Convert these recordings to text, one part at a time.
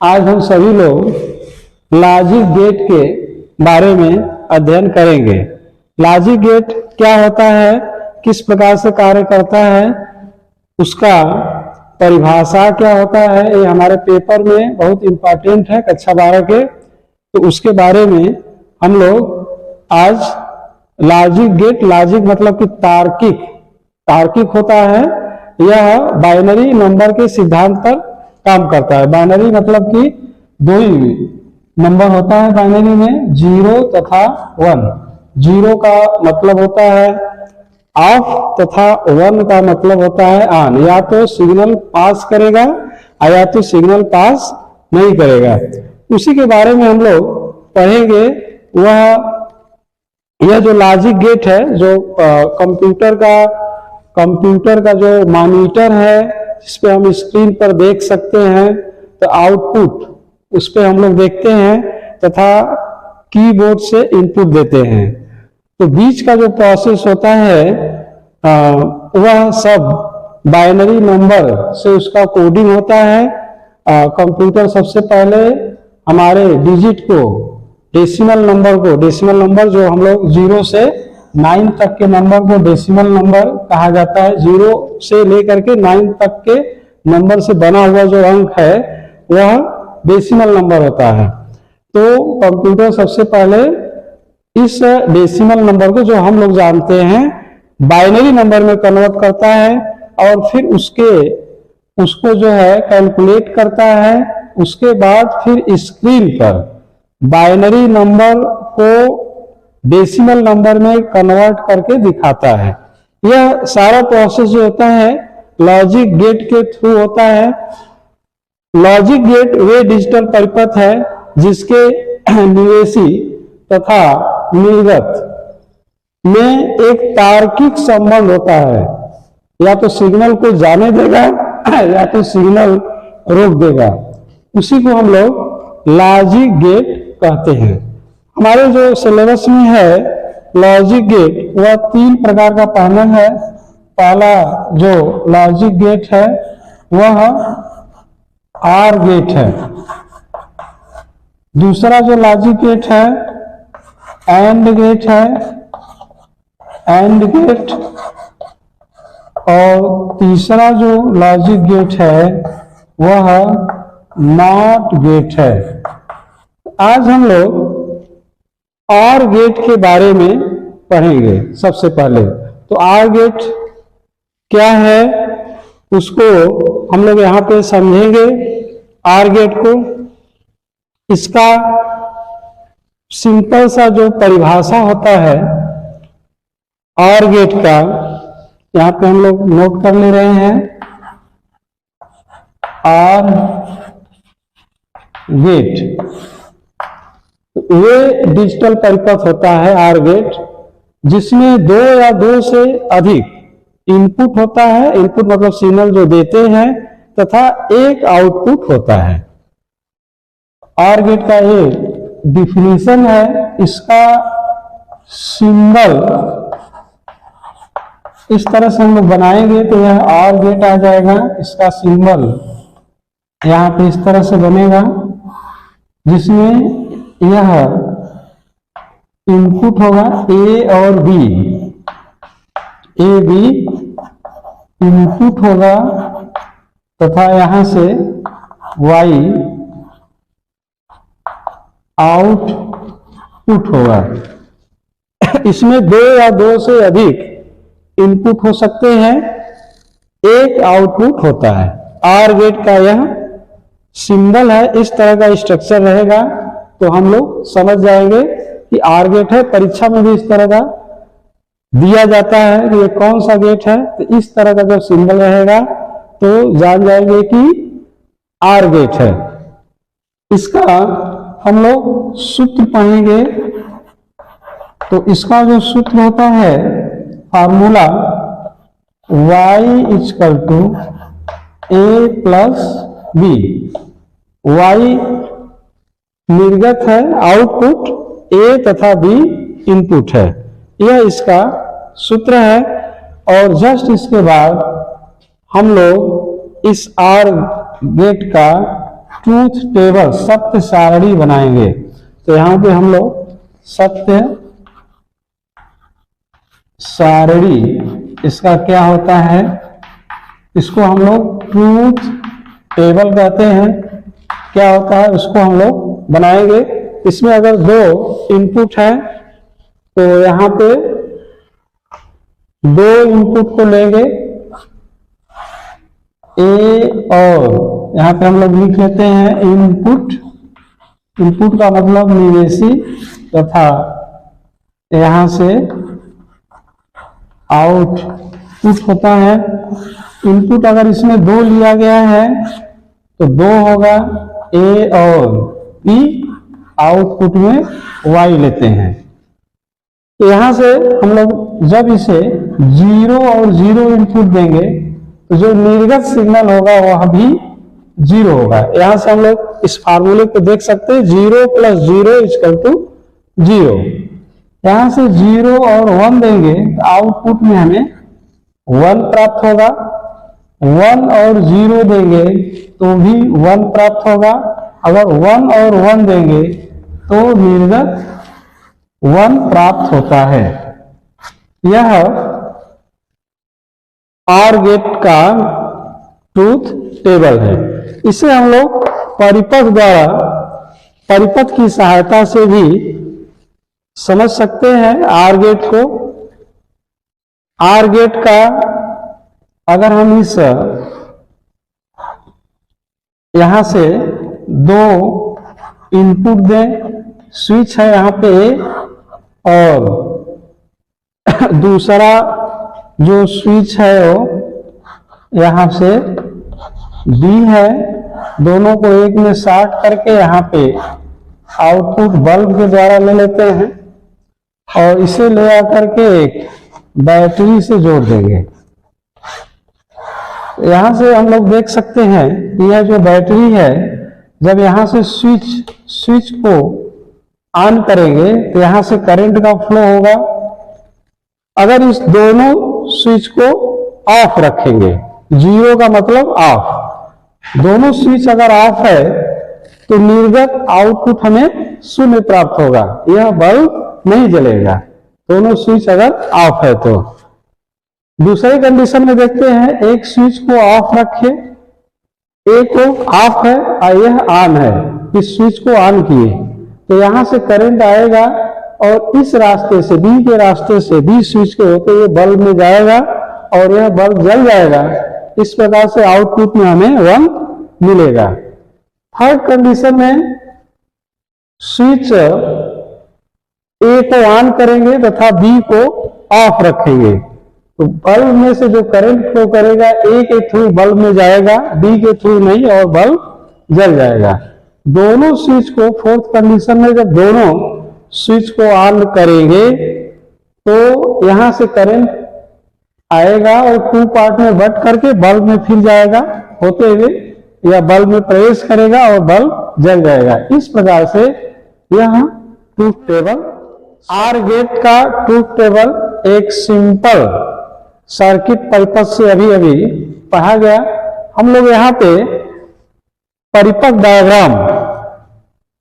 आज हम सभी लोग लॉजिक गेट के बारे में अध्ययन करेंगे। लॉजिक गेट क्या होता है, किस प्रकार से कार्य करता है, उसका परिभाषा क्या होता है, ये हमारे पेपर में बहुत इंपॉर्टेंट है कक्षा 12 के। तो उसके बारे में हम लोग आज लॉजिक गेट, लॉजिक मतलब कि तार्किक होता है। यह बाइनरी नंबर के सिद्धांत पर काम करता है। बाइनरी मतलब कि दो ही नंबर होता है बाइनरी में, 0 तथा 1। 0 का मतलब होता है ऑफ तथा 1 का मतलब होता है ऑन। या तो सिग्नल पास करेगा या तो सिग्नल पास नहीं करेगा। उसी के बारे में हम लोग पढ़ेंगे। यह जो लॉजिक गेट है, जो कंप्यूटर का जो मॉनिटर है, जिस पे हम स्क्रीन पर देख सकते हैं, तो आउटपुट उस पे हम लोग देखते हैं तथा कीबोर्ड से इनपुट देते हैं। तो बीच का जो प्रोसेस होता है वह सब बाइनरी नंबर से उसका कोडिंग होता है। कंप्यूटर सबसे पहले हमारे डिजिट को, डेसिमल नंबर जो हम लोग 0 से 9 तक के नंबर को डेसिमल नंबर कहा जाता है। 0 से लेकर के 9 तक के नंबर से बना हुआ जो अंक है वह डेसिमल नंबर होता है। तो कंप्यूटर सबसे पहले इस डेसिमल नंबर को, जो हम लोग जानते हैं, बाइनरी नंबर में कन्वर्ट करता है और फिर उसको जो है कैलकुलेट करता है। उसके बाद फिर स्क्रीन पर बाइनरी नंबर को डेसिमल नंबर में कन्वर्ट करके दिखाता है। यह सारा प्रोसेस जो होता है लॉजिक गेट के थ्रू होता है। लॉजिक गेट वे डिजिटल परिपथ है जिसके निवेशी तथा निर्गत में एक तार्किक संबंध होता है। या तो सिग्नल को जाने देगा या तो सिग्नल रोक देगा। उसी को हम लोग लॉजिक गेट कहते हैं। हमारे जो सिलेबस में है लॉजिक गेट, वह 3 प्रकार का पैनल है। पहला जो लॉजिक गेट है वह आर गेट है। दूसरा जो लॉजिक गेट है एंड गेट है, और तीसरा जो लॉजिक गेट है वह नॉट गेट है। आज हम लोग आर गेट के बारे में पढ़ेंगे। सबसे पहले तो आर गेट क्या है उसको हम लोग यहाँ पे समझेंगे। आर गेट को, इसका सिंपल सा जो परिभाषा होता है आर गेट का, यहाँ पे हम लोग नोट कर ले रहे हैं। आर गेट वे डिजिटल परिपथ होता है आर गेट, जिसमें 2 या 2 से अधिक इनपुट होता है। इनपुट मतलब सिग्नल जो देते हैं, तथा एक आउटपुट होता है। आर गेट का ये डिफिनीशन है। इसका सिंबल इस तरह से हम लोग बनाएंगे तो यह आर गेट आ जाएगा। इसका सिंबल यहाँ पे इस तरह से बनेगा, जिसमें यह इनपुट होगा ए और बी। ए बी इनपुट होगा तथा यहां से वाई आउटपुट होगा। इसमें 2 या 2 से अधिक इनपुट हो सकते हैं, एक आउटपुट होता है। आर गेट का यह सिंबल है। इस तरह का स्ट्रक्चर रहेगा तो हम लोग समझ जाएंगे कि आर गेट है। परीक्षा में भी इस तरह का दिया जाता है कि ये कौन सा गेट है, तो इस तरह का जब सिंबल रहेगा तो जान जाएंगे कि आर गेट है। इसका हम लोग सूत्र पढ़ेंगे। तो इसका जो सूत्र होता है, formula y = a + b। y निर्गत है, आउटपुट, a तथा b इनपुट है। यह इसका सूत्र है। और जस्ट इसके बाद हम लोग इस आर गेट का ट्रूथ टेबल, सत्य सारणी बनाएंगे। तो यहाँ पे हम लोग सत्य सारणी, इसका क्या होता है, इसको हम लोग ट्रूथ टेबल कहते हैं। क्या होता है उसको हम लोग बनाएंगे। इसमें अगर दो इनपुट है तो यहाँ पे दो इनपुट को लेंगे ए और यहाँ पे हम लोग लिख लेते हैं इनपुट। इनपुट का मतलब निवेशी तथा यहाँ से आउटपुट होता है। इनपुट अगर इसमें दो लिया गया है तो दो होगा ए और बी, आउटपुट में वाई लेते हैं। तो यहां से हम लोग जब इसे 0 और 0 इनपुट देंगे तो जो निर्गत सिग्नल होगा वह भी 0 होगा। यहां से हम लोग इस फार्मूले को देख सकते हैं, 0 + 0 = 0। यहां से 0 और 1 देंगे तो आउटपुट में हमें 1 प्राप्त होगा। 1 और 0 देंगे तो भी 1 प्राप्त होगा। अगर 1 और 1 देंगे तो निर्गत 1 प्राप्त होता है। यह आर गेट का ट्रूथ टेबल है। इसे हम लोग परिपथ की सहायता से भी समझ सकते हैं। आर गेट को, आर गेट का अगर हम इस यहां से दो इनपुट दें, स्विच है यहाँ पे और दूसरा जो स्विच है वो यहाँ से बी है, दोनों को एक में शॉर्ट करके यहाँ पे आउटपुट बल्ब के द्वारा ले लेते हैं और इसे ले आकर के एक बैटरी से जोड़ देंगे। यहां से हम लोग देख सकते हैं कि यह जो बैटरी है, जब यहां से स्विच को ऑन करेंगे तो यहां से करंट का फ्लो होगा। अगर इस दोनों स्विच को ऑफ रखेंगे, 0 का मतलब ऑफ, दोनों स्विच अगर ऑफ है तो निर्गत आउटपुट हमें 0 प्राप्त होगा, यह बल्ब नहीं जलेगा, दोनों स्विच अगर ऑफ है तो। दूसरे कंडीशन में देखते हैं, एक स्विच को ऑफ रखे, एक को ऑफ है और यह ऑन है, इस स्विच को ऑन किए तो यहां से करंट आएगा और इस रास्ते से, बी के रास्ते से, बी स्विच के होते हुए बल्ब में जाएगा और यह बल्ब जल जाएगा। इस प्रकार से आउटपुट में हमें 1 मिलेगा। थर्ड कंडीशन में स्विच ए को ऑन करेंगे तथा बी को ऑफ रखेंगे तो बल्ब में से जो करंट फ्लो करेगा ए के थ्रू बल्ब में जाएगा, बी के थ्रू नहीं, और बल्ब जल जाएगा। दोनों स्विच को, फोर्थ कंडीशन में जब दोनों स्विच को ऑन करेंगे तो यहां से करंट आएगा और 2 पार्ट में बट करके बल्ब में फिर जाएगा होते हुए, या बल्ब में प्रवेश करेगा और बल्ब जल जाएगा। इस प्रकार से यह ट्रूथ टेबल, आर गेट का ट्रूथ टेबल एक सिंपल सर्किट परिपथ से अभी पढ़ा गया। हम लोग यहाँ पे परिपथ डायग्राम,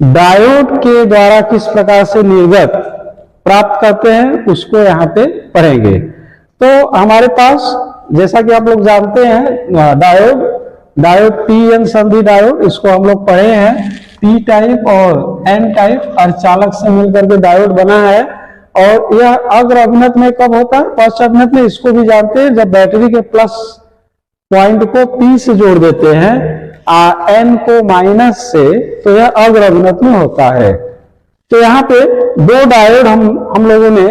डायोड के द्वारा किस प्रकार से निर्गत प्राप्त करते हैं उसको यहाँ पे पढ़ेंगे। तो हमारे पास, जैसा कि आप लोग जानते हैं, डायोड पी-एन संधि डायोड, इसको हम लोग पढ़े हैं। पी टाइप और एन टाइप अर्धचालक से मिलकर के डायोड बना है और यह अग्र अभिनत में कब होता है, पश्च अभिनत में। इसको भी जानते हैं, जब बैटरी के प्लस पॉइंट को पी से जोड़ देते हैं एन को माइनस से, तो यह अग्र अभिनत में होता है। तो यहाँ पे 2 डायोड हम लोगों ने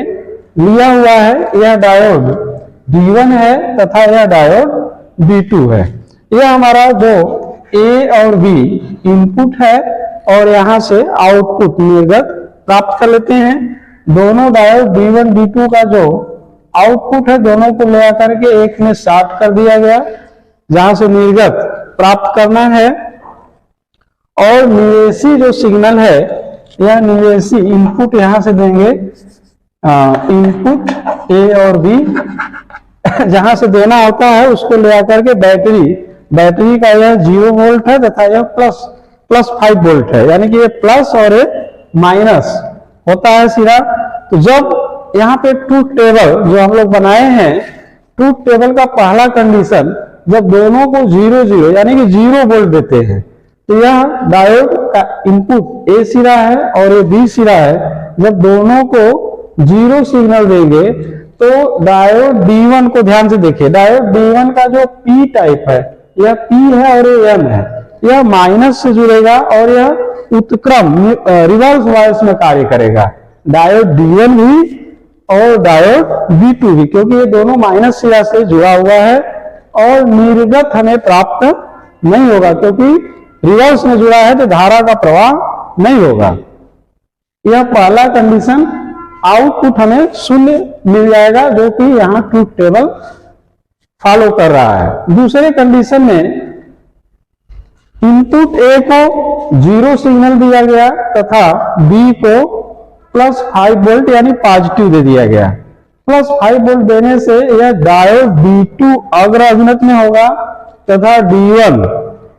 लिया हुआ है। यह डायोड D1 है तथा यह डायोड D2 है। यह हमारा जो A और B इनपुट है और यहाँ से आउटपुट निर्गत प्राप्त कर लेते हैं। दोनों डायोड D1 D2 का जो आउटपुट है, दोनों को ले आकर के एक में शॉर्ट कर दिया गया, जहां से निर्गत प्राप्त करना है। और निवेशी जो सिग्नल है, यह निवेशी इनपुट यहां से देंगे, इनपुट ए और बी, जहां से देना होता है उसको ले आकर के बैटरी का यह 0 वोल्ट है तथा यह +5 वोल्ट है, यानी कि ये प्लस और ये माइनस होता है सीधा। तो जब यहाँ पे ट्रूथ टेबल जो हम लोग बनाए हैं, ट्रूथ टेबल का पहला कंडीशन, जब दोनों को 0 यानी कि 0 वोल्ट देते हैं, तो यह डायोड का इनपुट ए सिरा है और ये बी सिरा है। जब दोनों को 0 सिग्नल देंगे तो डायोड D1 को ध्यान से देखिए, डायोड D1 का जो P टाइप है, यह P है और ये M है, यह माइनस से जुड़ेगा और यह उत्क्रम रिवर्स वॉइस में कार्य करेगा, डायोड D1 भी और डायोड D2 भी, क्योंकि ये दोनों माइनस सिरा से जुड़ा हुआ है और निर्गत हमें प्राप्त नहीं होगा, क्योंकि रिवर्स में जुड़ा है तो धारा का प्रवाह नहीं होगा। यह पहला कंडीशन, आउटपुट हमें 0 मिल जाएगा, जो कि यहां ट्रूथ टेबल फॉलो कर रहा है। दूसरे कंडीशन में इनपुट ए को 0 सिग्नल दिया गया तथा बी को +5 वोल्ट यानी पॉजिटिव दे दिया गया। +5 वोल्ट देने से यह डायोड D2 अग्र अभिनत में होगा तथा D1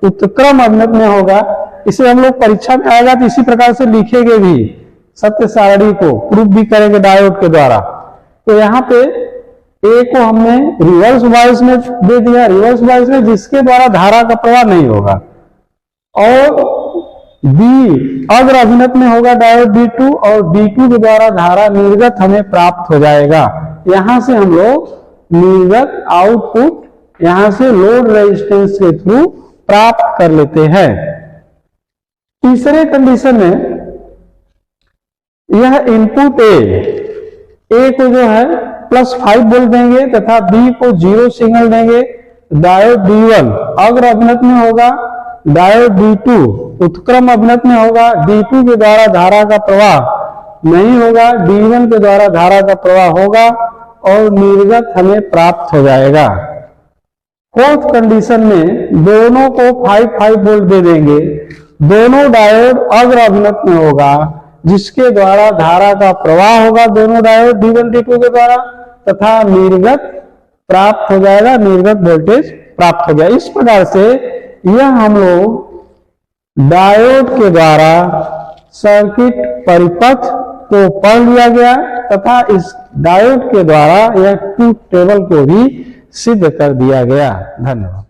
उत्क्रम अभिनत में होगा। इसे हम लोग परीक्षा में आएगा तो इसी प्रकार से लिखेंगे भी, सत्य सारणी को प्रूफ भी करेंगे डायोड के द्वारा। तो यहाँ पे ए को हमने रिवर्स वॉइस में दे दिया, रिवर्स वॉइस में जिसके द्वारा धारा का प्रवाह नहीं होगा, और बी अग्र अभिनत में होगा डायोड D2 और D2 के द्वारा धारा निर्गत हमें प्राप्त हो जाएगा। यहां से हम लोग निर्गत आउटपुट यहां से लोड रेजिस्टेंस के थ्रू प्राप्त कर लेते हैं। तीसरे कंडीशन में यह इनपुट ए को जो है +5 वोल्ट देंगे तथा बी को 0 सिग्नल देंगे, डायोड D1 अग्र अभिनत में होगा, डायोड D2 उत्क्रम अभिनत में होगा, D2 के द्वारा धारा का प्रवाह नहीं होगा, D1 के द्वारा धारा का प्रवाह होगा और निर्गत हमें प्राप्त हो जाएगा। फोर्थ कंडीशन में दोनों को 5 वोल्ट दे देंगे, दोनों डायोड अग्र अभिनत में होगा, जिसके द्वारा धारा का प्रवाह होगा दोनों डायोड D1 D2 के द्वारा तथा निर्गत प्राप्त हो जाएगा, निर्गत वोल्टेज प्राप्त हो गया। इस प्रकार से यह हम लोग डायोड के द्वारा सर्किट परिपथ को पढ़ लिया गया तथा इस डायोड के द्वारा यह ट्रूथ टेबल को भी सिद्ध कर दिया गया। धन्यवाद।